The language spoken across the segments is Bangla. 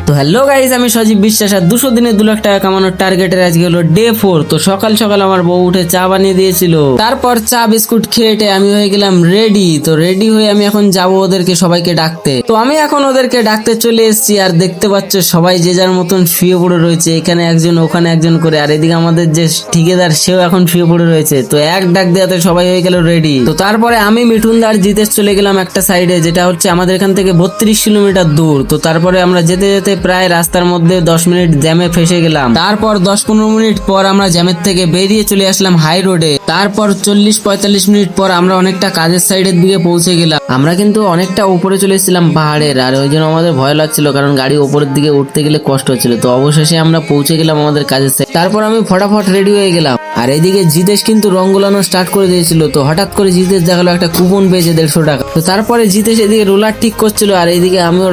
তো হ্যালো গাইস, আমি সজীব বিশ্বাস। আর 200 দিনে 2 লাখ টাকা কামানোর টার্গেটের আজকে হলো ডে 4। তো সকাল সকাল আমার বউ উঠে চা বানিয়ে দিয়েছিল, তারপর চা বিস্কুট খেয়ে আমি হয়ে গেলাম রেডি। তো রেডি হয়ে আমি এখন যাব ওদেরকে সবাইকে ডাকতে। তো আমি এখন ওদেরকে ডাকতে চলে এসেছি, আর দেখতে পাচ্ছ সবাই যে যার মতন শুয়ে পড়ে রয়েছে, এখানে একজন ওখানে একজন করে। আর এদিকে আমাদের যে ঠিকাদার সেও এখন শুয়ে পড়ে রয়েছে। তো এক ডাক দেওয়াতে সবাই হয়ে গেল রেডি। তো তারপরে আমি মিঠুনদার জিতেশ চলে গেলাম একটা সাইডে, যেটা হচ্ছে আমাদের এখান থেকে 32 কিলোমিটার দূর। তো তারপরে আমরা যেতে যেতে প্রায় রাস্তার মধ্যে 10 মিনিট জ্যামে ফেসে গেলাম। তারপর 10-15 মিনিট পর আমরা জ্যামের থেকে বেরিয়ে চলে আসলাম হাই রোডে। তারপর 40-45 মিনিট পর আমরা অনেকটা কাজের সাইডের দিকে পৌঁছে গেলাম। আমরা কিন্তু অনেকটা উপরে চলে এসেছিলাম পাহাড়ের, আর ওই জন্য আমাদের ভয় লাগছিল, কারণ গাড়ি উপরের দিকে উঠতে গেলে কষ্ট হচ্ছিল। তো অবশেষে আমরা পৌঁছে গেলাম আমাদের কাজের সাইড। তারপর আমি ফটাফট রেডি হয়ে গেলাম। আর এদিকে জিতেশ কিন্তু রং গোলানো স্টার্ট করে দিয়েছিল। তো হঠাৎ করে জিতেশ দেখালো একটা কুপন পেয়েছে 150 টাকা। তো তারপরে জিতেশ এদিকে রোলার ঠিক করছিল, আর এইদিকে আমিও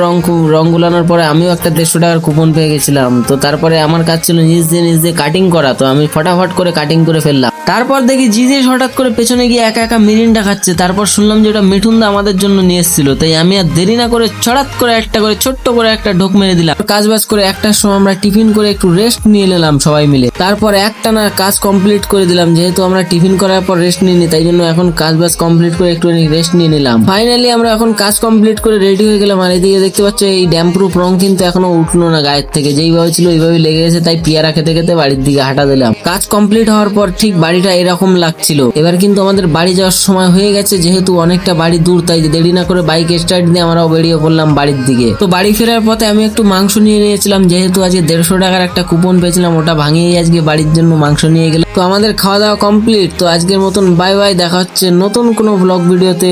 রং গোলানোর পরে আমিও একটা 150 টাকার কুপন পেয়ে গেছিলাম। তো তারপরে আমার কাজ ছিল নিজ দিয়ে কাটিং করা। তো আমি ফটাফট করে কাটিং করে ফেললাম। তারপর দেখি জিতেশ হঠাৎ করে পেছনে গিয়ে একা একা মিরিন্ডা খাচ্ছে। তারপর শুনলাম যে ওটা মিঠুনদা আমাদের জন্য নিয়ে এসেছিল। তাই আমি আর দেরি না করে ছড়াৎ করে একটা করে ছোট্ট করে একটা ঢোক মেরে দিলাম। কাজ বাজ করে একটার সময় আমরা টিফিন করে একটু রেস্ট নিয়ে নিলাম সবাই মিলে। তারপর একটানা কাজ কমপ্লিট করে দিলাম, যেহেতু আমরা টিফিন করার পর রেস্ট নিইনি, তাই জন্য এখন কাজ বাজ কমপ্লিট করে একটু রেস্ট নিয়ে নিলাম। ফাইনালি আমরা এখন কাজ কমপ্লিট করে রেডি হয়ে গেলাম। আর এদিকে দেখতে পাচ্ছ এই ড্যাম প্রুফ রং কিন্তু এখনো উঠলো না গায়ের থেকে, যেইভাবে ছিল ওইভাবে লেগে গেছে। তাই পিয়ারা খেতে খেতে বাড়ির দিকে হাঁটা দিলাম। কাজ কমপ্লিট হওয়ার পর ঠিক বাড়িটা এরকম লাগছিল। এবার কিন্তু আমাদের বাড়ি যাওয়ার সময় হয়ে গেছে, যেহেতু অনেকটা বাড়ি দূর, তাই দেরি না করে বাইক স্টার্ট দিয়ে আমরাও বেরিয়ে পড়লাম বাড়ির দিকে। তো বাড়ি ফেরার পথে আমি একটু মাংস নিয়ে নিয়েছিলাম, যেহেতু আজকে 150 টাকার একটা কুপন পেয়েছিলাম, ওটা ভাঙিয়ে আজকে বাড়ির জন্য মাংস নিয়ে গেলাম। তো আমাদের খাওয়া দাওয়া কমপ্লিট। তো আজকের মতন বাই বাই, দেখা হচ্ছে নতুন কোনো ব্লগ ভিডিওতে।